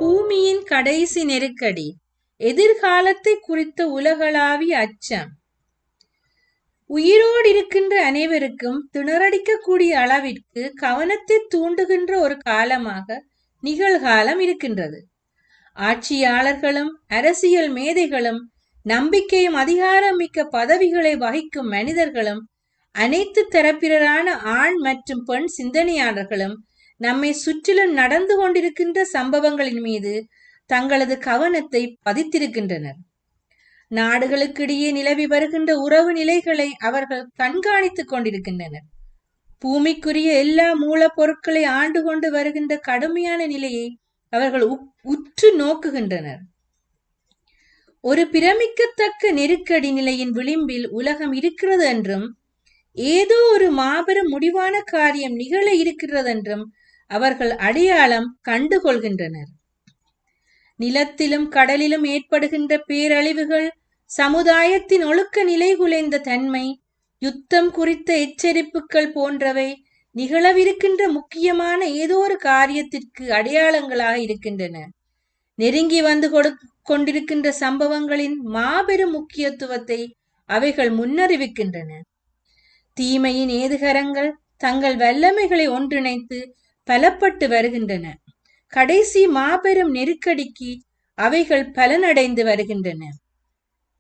பூமியின் கடைசி நெருக்கடி, எதிர்காலத்தை குறித்த உலகளாவிய அச்சம். உயிரோடு இருக்கின்ற அனைவருக்கும் திணறடிக்கக்கூடிய அளவிற்கு கவனத்தை தூண்டுகின்ற ஒரு காலமாக நிகழ்காலம் இருக்கின்றது. ஆட்சியாளர்களும் அரசியல் மேதைகளும் நம்பிக்கையும் அதிகாரம் மிக்க பதவிகளை வகிக்கும் மனிதர்களும் அனைத்து தரப்பினரான ஆண் மற்றும் பெண் சிந்தனையாளர்களும் நம்மை சுற்றிலும் நடந்து கொண்டிருக்கின்ற சம்பவங்களின் மீது தங்களது கவனத்தை பதித்திருக்கின்றனர். நாடுகளுக்கிடையே நிலவி வருகின்ற உறவு நிலைகளை அவர்கள் கண்காணித்துக் கொண்டிருக்கின்றனர். பூமிக்குரிய எல்லா மூலப்பொருட்களை ஆண்டு கொண்டு வருகின்ற கடுமையான நிலையை அவர்கள் உற்று நோக்குகின்றனர். ஒரு பிரமிக்கத்தக்க நெருக்கடி நிலையின் விளிம்பில் உலகம் இருக்கிறது என்றும் ஏதோ ஒரு மாபெரும் முடிவான காரியம் நிகழ இருக்கிறது என்றும் அவர்கள் அடையாளம் கண்டுகொள்கின்றனர். நிலத்திலும் கடலிலும் ஏற்படுகின்ற பேரழிவுகள், சமுதாயத்தின் ஒழுக்க நிலைகுலைந்த தன்மை, யுத்தம் குறித்த எச்சரிப்புகள் போன்றவை நிகழவிருக்கின்ற முக்கியமான ஏதோ ஒரு காரியத்திற்கு அடையாளங்களாக இருக்கின்றன. நெருங்கி வந்து கொண்டிருக்கின்ற சம்பவங்களின் மாபெரும் முக்கியத்துவத்தை அவைகள் முன்னறிவிக்கின்றன. தீமையின் ஏதுகரங்கள் தங்கள் வல்லமைகளை ஒன்றிணைத்து பலப்பட்டு வருகின்றன. கடைசி மாபெரும் நெருக்கடிக்கு அவைகள் பலனடைந்து வருகின்றன.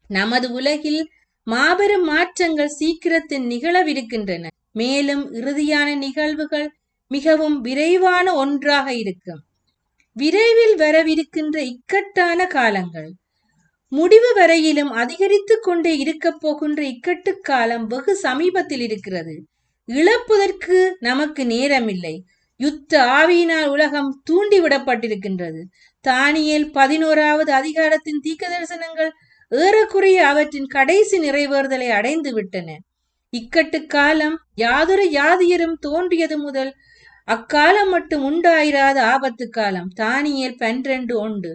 நமது உலகில் மாபெரும் மாற்றங்கள் சீக்கிரத்தில் நிகழவிருக்கின்றன. மேலும் இறுதியான நிகழ்வுகள் மிகவும் விரைவான ஒன்றாக இருக்கும். விரைவில் வரவிருக்கின்ற இக்கட்டான காலங்கள், முடிவு வரையிலும் அதிகரித்து கொண்டே இருக்க போகின்ற இக்கட்டு காலம் வெகு சமீபத்தில் இருக்கிறது. இழப்பதற்கு நமக்கு நேரமில்லை. யுத்த ஆவியினால் உலகம் தூண்டிவிடப்பட்டிருக்கின்றது. தானியேல் 11வது அதிகாரத்தின் தீர்க்க தரிசனங்கள் ஏறக்குறைய அவற்றின் கடைசி நிறைவேறுதலை அடைந்து விட்டன. இக்கட்டு காலம் யாதொரு யாதியரும் தோன்றியது முதல் அக்காலம் மட்டும் உண்டாயிராத ஆபத்து காலம் தானியேல் 12:1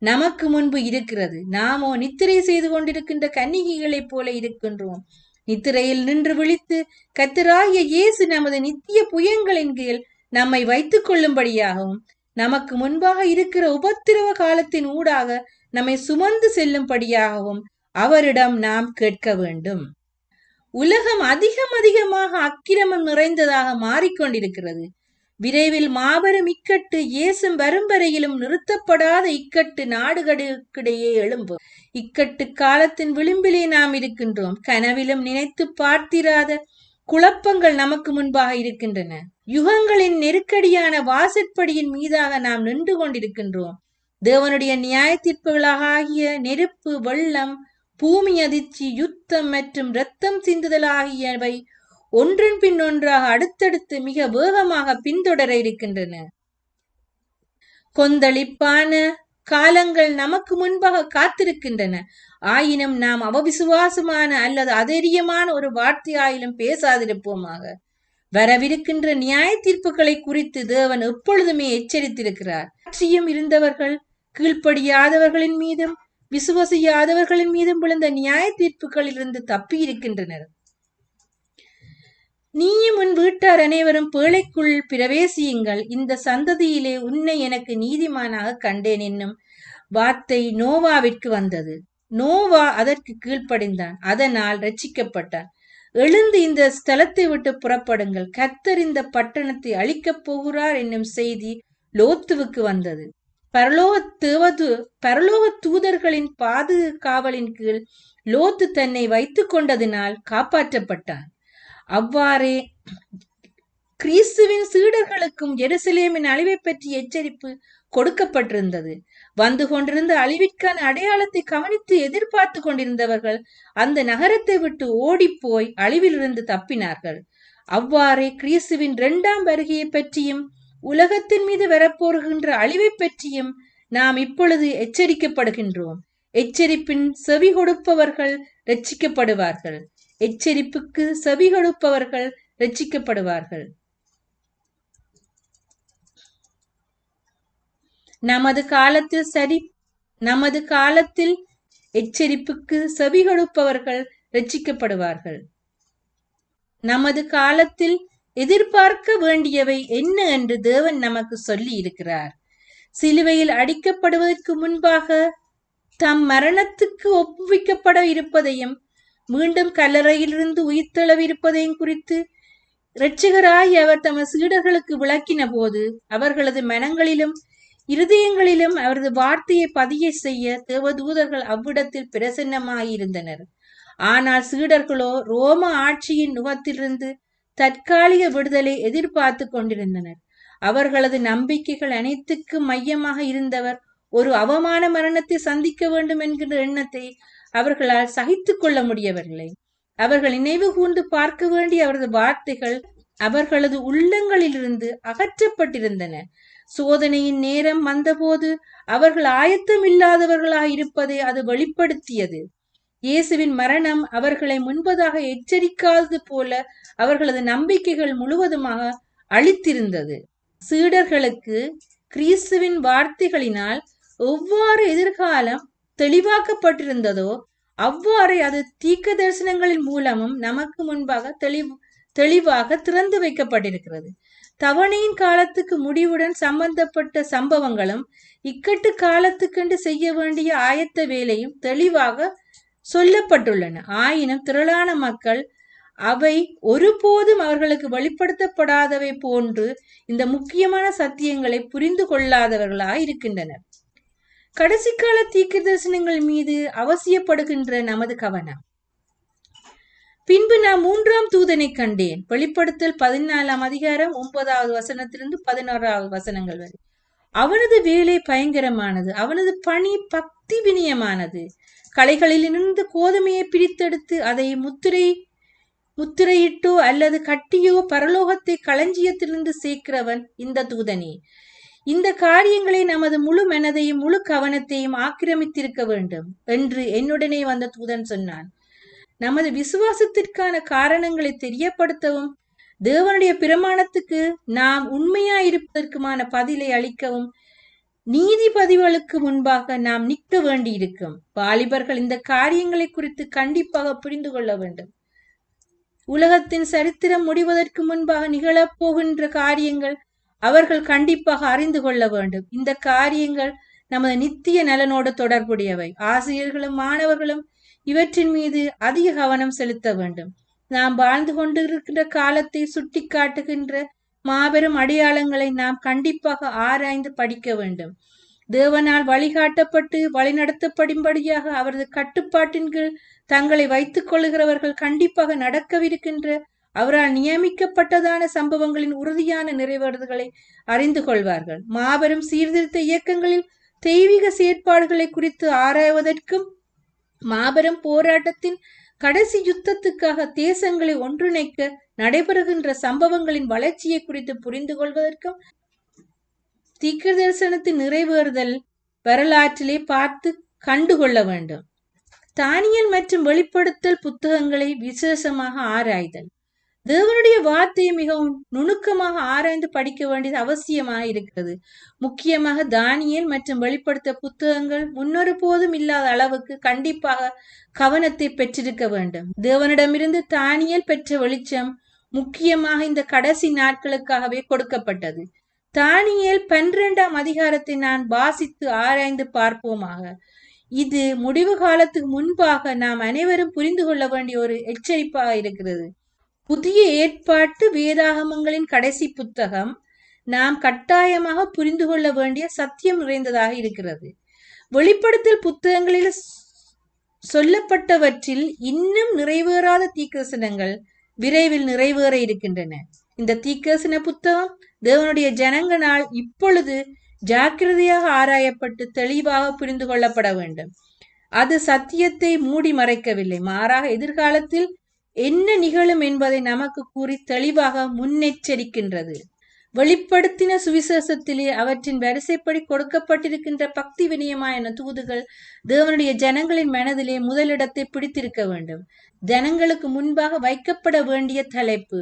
நமக்கு முன்பு இருக்கிறது. நாமோ நித்திரை செய்து கொண்டிருக்கின்ற கன்னிகைகளைப் போல இருக்கின்றோம். நித்திரையில் நின்று விழித்து கர்த்தராகிய இயேசு நமது நித்திய புயங்களின் கீழ் நம்மை வைத்துக் கொள்ளும்படியாகவும் நமக்கு முன்பாக இருக்கிற உபத்திரவ காலத்தின் ஊடாக நம்மை சுமந்து செல்லும்படியாகவும் அவரிடம் நாம் கேட்க வேண்டும். உலகம் அதிகமாக அக்கிரமம் நிறைந்ததாக மாறிக்கொண்டிருக்கிறது. விரைவில் மாபெரும் இக்கட்டு இயேசு வரும் வரையிலும் நிறுத்தப்படாத இக்கட்டு நாடுகளுக்கிடையே எழும்பும். இக்கட்டு காலத்தின் விளிம்பிலே நாம் இருக்கின்றோம். கனவிலும் நினைத்து பார்த்திராத குழப்பங்கள் நமக்கு முன்பாக இருக்கின்றன. யுகங்களின் நெருக்கடியான வாசற்படியின் மீதாக நாம் நின்று கொண்டிருக்கின்றோம். தேவனுடைய நியாய தீர்ப்புகளாகிய நெருப்பு, வெள்ளம், பூமி அதிர்ச்சி, யுத்தம் மற்றும் இரத்தம் சிந்துதல் ஆகியவை ஒன்றன் பின் ஒன்றாக அடுத்தடுத்து மிக வேகமாக பின்தொடர இருக்கின்றன. கொந்தளிப்பான காலங்கள் நமக்கு முன்பாக காத்திருக்கின்றன. ஆயினும் நாம் அவவிசுவாசமான அல்லது அதேரியமான ஒரு வார்த்தையாயிலும் பேசாதிருப்போமாக. வரவிருக்கின்ற நியாய தீர்ப்புகளை குறித்து தேவன் எப்பொழுதுமே எச்சரித்திருக்கிறார். ஆட்சியும் இருந்தவர்கள் கீழ்ப்படியாதவர்களின் மீதும் விசுவசியாதவர்களின் மீதும் விழுந்த நியாய தீர்ப்புகளில் இருந்து தப்பி இருக்கின்றனர். நீயும் உன் வீட்டார் அனைவரும் பேழைக்குள் பிரவேசியுங்கள். இந்த சந்ததியிலே உன்னை எனக்கு நீதிமானாக கண்டேன் என்னும் வார்த்தை நோவாவிற்கு வந்தது. நோவா அதற்கு கீழ்ப்படிந்தான். அதனால் ரட்சிக்கப்பட்டான். எழுந்து இந்த ஸ்தலத்தை விட்டு புறப்படுங்கள், கர்த்தர் இந்த பட்டணத்தை அழிக்கப் போகிறார் என்னும் செய்தி லோத்துவுக்கு வந்தது. பரலோக தூதர்களின் பாதுகாவலின் கீழ் லோத்து தன்னை வைத்துக் கொண்டதினால் காப்பாற்றப்பட்டான். அவ்வாறே கிறிஸ்துவின் சீடர்களுக்கும் எருசலேமின் அழிவை பற்றி எச்சரிப்பு கொடுக்கப்பட்டிருந்தது. வந்து கொண்டிருந்த அழிவிற்கான அடையாளத்தை கவனித்து எதிர்பார்த்து கொண்டிருந்தவர்கள் அந்த நகரத்தை விட்டு ஓடிப்போய் அழிவிலிருந்து தப்பினார்கள். அவ்வாறே கிறிஸ்துவின் 2ஆம் வருகையை பற்றியும் உலகத்தின் மீது வரப்போகின்ற அழிவை பற்றியும் நாம் இப்பொழுது எச்சரிக்கப்படுகின்றோம். எச்சரிப்பின் செவி கொடுப்பவர்கள் ரட்சிக்கப்படுவார்கள். எச்சரிப்புக்கு செவி கொடுப்பவர்கள் ரட்சிக்கப்படுவார்கள். நமது காலத்தில் எச்சரிப்புக்கு செவி கொடுப்பவர்கள் ரட்சிக்கப்படுவார்கள். நமது காலத்தில் எதிர்பார்க்க வேண்டியவை என்ன என்று தேவன் நமக்கு சொல்லி இருக்கிறார். சிலுவையில் அடிக்கப்படுவதற்கு முன்பாக தம் மரணத்துக்கு ஒப்புவிக்கப்பட இருப்பதையும் மீண்டும் கல்லறையிலிருந்து உயிர்த்தெழவிருப்பதையும் குறித்து இரட்சகராய் அவர் தமது சீடர்களுக்கு விளக்கின போது அவர்களது மனங்களிலும் இருதயங்களிலும் அவரது வார்த்தையை பதிய செய்ய தேவதூதர்கள் அவ்விடத்தில் பிரசன்னமாயிருந்தனர். ஆனால் சீடர்களோ ரோம ஆட்சியின் நுகத்திலிருந்து தற்காலிக விடுதலை எதிர்பார்த்து கொண்டிருந்தனர். அவர்களது நம்பிக்கைகள் அனைத்துக்கும் மையமாக இருந்தவர் ஒரு அவமான மரணத்தை சந்திக்க வேண்டும் என்கிற எண்ணத்தை அவர்களால் சகித்து கொள்ள முடியவில்லை. அவர்கள் நினைவு கூர்ந்து பார்க்க வேண்டிய அவரது வார்த்தைகள் அவர்களது உள்ளங்களிலிருந்து அகற்றப்பட்டிருந்தன. சோதனையின் நேரம் வந்தபோது அவர்கள் ஆயத்தம் இல்லாதவர்களாக இருப்பதை அது வெளிப்படுத்தியது. இயேசுவின் மரணம் அவர்களை முன்பதாக எச்சரிக்காதது போல அவர்களது நம்பிக்கைகள் முழுவதுமாக அழித்திருந்தது. சீடர்களுக்கு கிறிஸ்துவின் வார்த்தைகளினால் எவ்வாறு எதிர்காலம் தெளிவாக்கப்பட்டிருந்ததோ அவ்வாறே அது தீர்க்க தரிசனங்களின் மூலமும் நமக்கு முன்பாக தெளிவாக திறந்து வைக்கப்பட்டிருக்கிறது. தவணையின் காலத்துக்கு முடிவுடன் சம்பந்தப்பட்ட சம்பவங்களும் இக்கட்டு காலத்துக்கென்று செய்ய வேண்டிய ஆயத்த வேலையும் தெளிவாக சொல்லப்பட்டுள்ளன. ஆயினும் திரளான மக்கள் அவை ஒருபோதும் அவர்களுக்கு வெளிப்படுத்தப்படாதவை போன்று இந்த முக்கியமான சத்தியங்களை புரிந்து கொள்ளாதவர்களாக இருக்கின்றனர். கடைசி கால தீர்க்க தரிசனங்கள் மீது அவசியப்படுகின்ற நமது கவனம். பின்பு நான் 3ஆம் தூதனை கண்டேன். வெளிப்படுத்தல் 14ஆம் அதிகாரம் 9வது வசனத்திலிருந்து 11வது வசனங்கள் வரை. அவனது வேலை பயங்கரமானது, அவனது பணி பக்தி வினியமானது. களைகளிலிருந்து கோதுமையை பிரித்தெடுத்து அதை முத்திரையிட்டோ அல்லது கட்டியோ பரலோகத்தை களஞ்சியத்திலிருந்து சேர்க்கிறவன் இந்த தூதனே. இந்த காரியங்களை நமது முழு மனதையும் முழு கவனத்தையும் ஆக்கிரமித்திருக்க வேண்டும் என்று என்னுடனே வந்த தூதன் சொன்னான். நமது விசுவாசத்திற்கான காரணங்களை தெரியப்படுத்தவும் தேவனுடைய பிரமாணத்துக்கு நாம் உண்மையாயிருப்பதற்குமான பதிலை அளிக்கவும் நீதிபதிகளுக்கு முன்பாக நாம் நிற்க வேண்டியிருக்கும். வாலிபர்கள் இந்த காரியங்களை குறித்து கண்டிப்பாக புரிந்து கொள்ள வேண்டும். உலகத்தின் சரித்திரம் முடிவதற்கு முன்பாக நிகழப்போகின்ற காரியங்கள் அவர்கள் கண்டிப்பாக அறிந்து கொள்ள வேண்டும். இந்த காரியங்கள் நமது நித்திய நலனோடு தொடர்புடையவை. ஆசிரியர்களும் மாணவர்களும் இவற்றின் மீது அதிக கவனம் செலுத்த வேண்டும். நாம் வாழ்ந்து கொண்டிருக்கின்ற காலத்தை சுட்டி காட்டுகின்ற மாபெரும் அடையாளங்களை நாம் கண்டிப்பாக ஆராய்ந்து படிக்க வேண்டும். தேவனால் வழிகாட்டப்பட்டு வழிநடத்தப்படும்படியாக அவரது கட்டுப்பாட்டின் கீழ் தங்களை வைத்துக் கொள்ளுகிறவர்கள் கண்டிப்பாக நடக்கவிருக்கின்ற அவரால் நியமிக்கப்பட்டதான சம்பவங்களின் உறுதியான நிறைவேறுதல்களை அறிந்து கொள்வார்கள். மாபெரும் சீர்திருத்த இயக்கங்களில் தெய்வீக செயற்பாடுகளை குறித்து ஆராய்வதற்கும் மாபெரும் போராட்டத்தின் கடைசி யுத்தத்துக்காக தேசங்களை ஒன்றிணைக்க நடைபெறுகின்ற சம்பவங்களின் வளர்ச்சியை குறித்து புரிந்து கொள்வதற்கும் தீர்க்க தரிசனத்தின் நிறைவேறுதல் வரலாற்றிலே பார்த்து கண்டுகொள்ள வேண்டும். தானியல் மற்றும் வெளிப்படுத்தல் புத்தகங்களை விசேஷமாக ஆராய்தல். தேவனுடைய வார்த்தையை மிகவும் நுணுக்கமாக ஆராய்ந்து படிக்க வேண்டியது அவசியமாக இருக்கிறது. முக்கியமாக தானியேல் மற்றும் வெளிப்படுத்த புத்தகங்கள் முன்னொரு போதும் இல்லாத அளவுக்கு கண்டிப்பாக கவனத்தை பெற்றிருக்க வேண்டும். தேவனிடமிருந்து தானியேல் பெற்ற வெளிச்சம் முக்கியமாக இந்த கடைசி நாட்களுக்காகவே கொடுக்கப்பட்டது. தானியேல் 12ஆம் அதிகாரத்தை நான் வாசித்து ஆராய்ந்து பார்ப்போமாக. இது முடிவு காலத்துக்கு முன்பாக நாம் அனைவரும் புரிந்து கொள்ள வேண்டிய ஒரு எச்சரிப்பாக இருக்கிறது. புதிய ஏற்பாட்டு வேதாகமங்களின் கடைசி புத்தகம் நாம் கட்டாயமாக புரிந்து கொள்ள வேண்டிய சத்தியம் நிறைந்ததாக இருக்கிறது. வெளிப்படுத்தல் புத்தகங்களில் சொல்லப்பட்டவற்றில் இன்னும் நிறைவேறாத தீர்க்கதரிசனங்கள் விரைவில் நிறைவேற இருக்கின்றன. இந்த தீர்க்கதரிசன புத்தகம் தேவனுடைய ஜனங்களால் இப்பொழுது ஜாக்கிரதையாக ஆராயப்பட்டு தெளிவாக புரிந்து கொள்ளப்பட வேண்டும். அது சத்தியத்தை மூடி மறைக்கவில்லை, மாறாக எதிர்காலத்தில் என்ன நிகழும் என்பதை நமக்கு கூறி தெளிவாக முன்னெச்சரிக்கின்றது. வெளிப்படுத்தின சுவிசேஷத்திலே அவற்றின் வரிசைப்படி கொடுக்கப்பட்டிருக்கின்ற பக்தி வினயமான தூதுகள் தேவனுடைய ஜனங்களின் மனதிலே முதலிடத்தை பிடித்திருக்க வேண்டும். ஜனங்களுக்கு முன்பாக வைக்கப்பட வேண்டிய தலைப்பு.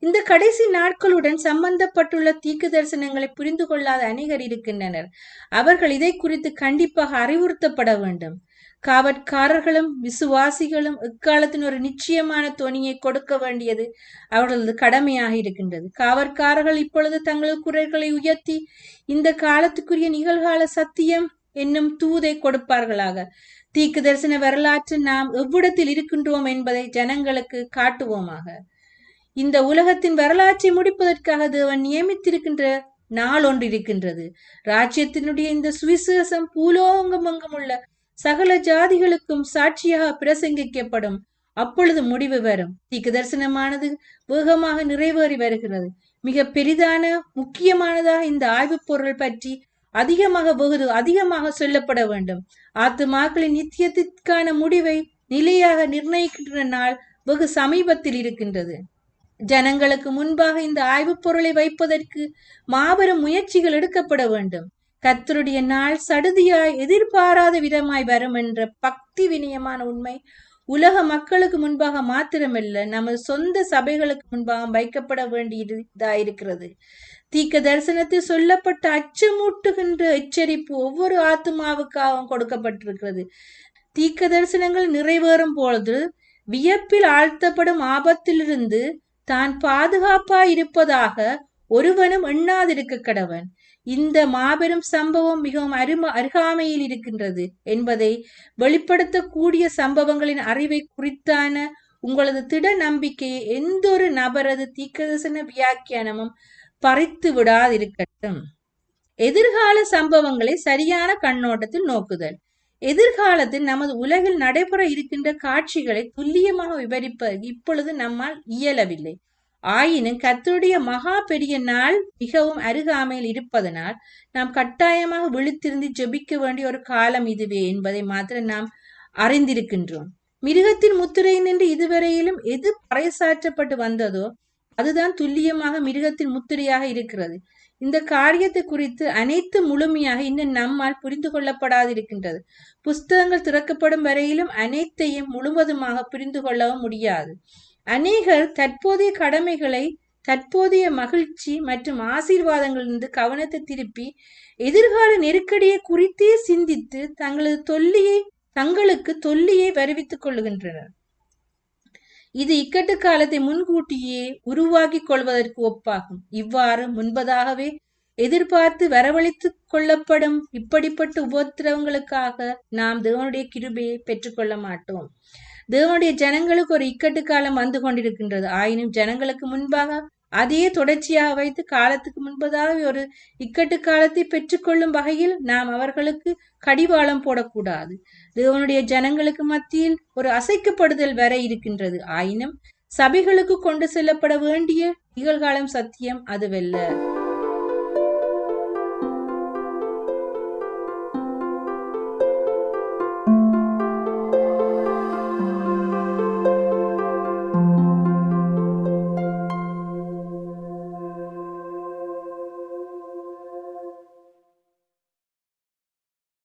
இந்த கடைசி நாட்களுடன் சம்பந்தப்பட்டுள்ள தீர்க்க தரிசனங்களை புரிந்து கொள்ளாத அநேகர் இருக்கின்றனர். அவர்கள் இதை குறித்து கண்டிப்பாக அறிவுறுத்தப்பட வேண்டும். காவற்காரர்களும் விசுவாசிகளும் எக்காலத்தின் ஒரு நிச்சயமான தொனியை கொடுக்க வேண்டியது அவர்களது கடமையாக இருக்கின்றது. காவற்காரர்கள் இப்பொழுது தங்களது குரல்களை உயர்த்தி இந்த காலத்துக்குரிய நிகழ்கால சத்தியம் என்னும் தூதை கொடுப்பார்களாக. தீக்கு தரிசன வரலாற்றில் நாம் எவ்விடத்தில் இருக்கின்றோம் என்பதை ஜனங்களுக்கு காட்டுவோமாக. இந்த உலகத்தின் வரலாற்றை முடிப்பதற்காக தேவன் நியமித்திருக்கின்ற நாள் ஒன்று இருக்கின்றது. ராஜ்யத்தினுடைய இந்த சுவிசேஷம் பூலோகம் எங்கும் உள்ள சகல ஜாதிகளுக்கும் சாட்சியாக பிரசங்கிக்கப்படும். அப்பொழுது முடிவு வரும். தீக்கு தரிசனமானது வேகமாக நிறைவேறி வருகிறது. மிக பெரிதான முக்கியமானதாக இந்த ஆய்வு பொருள் பற்றி அதிகமாக சொல்லப்பட வேண்டும். ஆத்துமாக்களின் நித்தியத்திற்கான முடிவை நிலையாக நிர்ணயிக்கின்ற நாள் வெகு சமீபத்தில் இருக்கின்றது. ஜனங்களுக்கு முன்பாக இந்த ஆய்வு பொருளை வைப்பதற்கு மாபெரும் முயற்சிகள் எடுக்கப்பட வேண்டும். கர்த்தருடைய நாள் சடுதியாய் எதிர்பாராத விதமாய் வரும் என்ற பக்தி வினயமான உண்மை உலக மக்களுக்கு முன்பாக மாத்திரமல்ல, நமது சொந்த சபைகளுக்கு முன்பாக வைக்கப்பட வேண்டியதாயிருக்கிறது. தீர்க்க தரிசனத்தில் சொல்லப்பட்ட அச்சமூட்டுகின்ற எச்சரிப்பு ஒவ்வொரு ஆத்துமாவுக்காகவும் கொடுக்கப்பட்டிருக்கிறது. தீர்க்க தரிசனங்கள் நிறைவேறும் பொழுது வியப்பில் ஆழ்த்தப்படும் ஆபத்திலிருந்து தான் பாதுகாப்பாய் இருப்பதாக ஒருவனும் எண்ணாதிருக்க கடவன். இந்த மாபெரும் சம்பவம் மிகவும் அருகாமையில் இருக்கின்றது என்பதை வெளிப்படுத்தக்கூடிய சம்பவங்களின் அறிவை குறித்தான உங்களது திட நம்பிக்கையை எந்த ஒரு நபரது தீர்க்கதரிசன வியாக்கியானமும் பறித்து விடாதிருக்கட்டும். எதிர்கால சம்பவங்களை சரியான கண்ணோட்டத்தில் நோக்குதல். எதிர்காலத்தில் நமது உலகில் நடைபெற இருக்கின்ற காட்சிகளை துல்லியமாக விவரிப்பதற்கு இப்பொழுது நம்மால் இயலவில்லை. ஆயினும் கர்த்தருடைய மகா பெரிய நாள் மிகவும் அருகாமையில் இருப்பதனால் நாம் கட்டாயமாக விழித்திருந்து ஜெபிக்க வேண்டிய ஒரு காலம் இதுவே என்பதை மாத்திரம் நாம் அறிந்திருக்கின்றோம். மிருகத்தின் முத்திரை நின்று இதுவரையிலும் எது பறைசாற்றப்பட்டு வந்ததோ அதுதான் துல்லியமாக மிருகத்தின் முத்திரையாக இருக்கிறது. இந்த காரியத்தை குறித்து அனைத்து முழுமையாக இன்னும் நம்மால் புரிந்து கொள்ளப்படாதிருக்கின்றது. புஸ்தகங்கள் திறக்கப்படும் வரையிலும் அனைத்தையும் முழுவதுமாக புரிந்து கொள்ளவும் முடியாது. அநேகர் தற்போதைய கடமைகளை, தற்போதைய மகிழ்ச்சி மற்றும் ஆசீர்வாதங்களிலிருந்து கவனத்தை திருப்பி எதிர்கால நெருக்கடியை குறித்தே சிந்தித்து தங்களுக்கு தொல்லியை வருவித்துக் கொள்ளுகின்றனர். இது இக்கட்டு காலத்தை முன்கூட்டியே உருவாக்கி கொள்வதற்கு ஒப்பாகும். இவ்வாறு முன்பதாகவே எதிர்பார்த்து வரவழைத்துக் கொள்ளப்படும் இப்படிப்பட்ட உபத்திரவங்களுக்காக நாம் தேவனுடைய கிருபையை பெற்றுக்கொள்ள மாட்டோம். தேவனுடைய ஜனங்களுக்கு ஒரு இக்கட்டு காலம் வந்து கொண்டிருக்கின்றது. ஆயினும் ஜனங்களுக்கு முன்பாக அதையே தொடர்ச்சியாக வைத்து காலத்துக்கு முன்பதாக ஒரு இக்கட்டு காலத்தை பெற்றுக்கொள்ளும் வகையில் நாம் அவர்களுக்கு கடிவாளம் போடக்கூடாது. தேவனுடைய ஜனங்களுக்கு மத்தியில் ஒரு அசைக்கப்படுதல் வர இருக்கின்றது. ஆயினும் சபைகளுக்கு கொண்டு செல்லப்பட வேண்டிய நிகழ்காலம் சத்தியம் அதுவல்ல.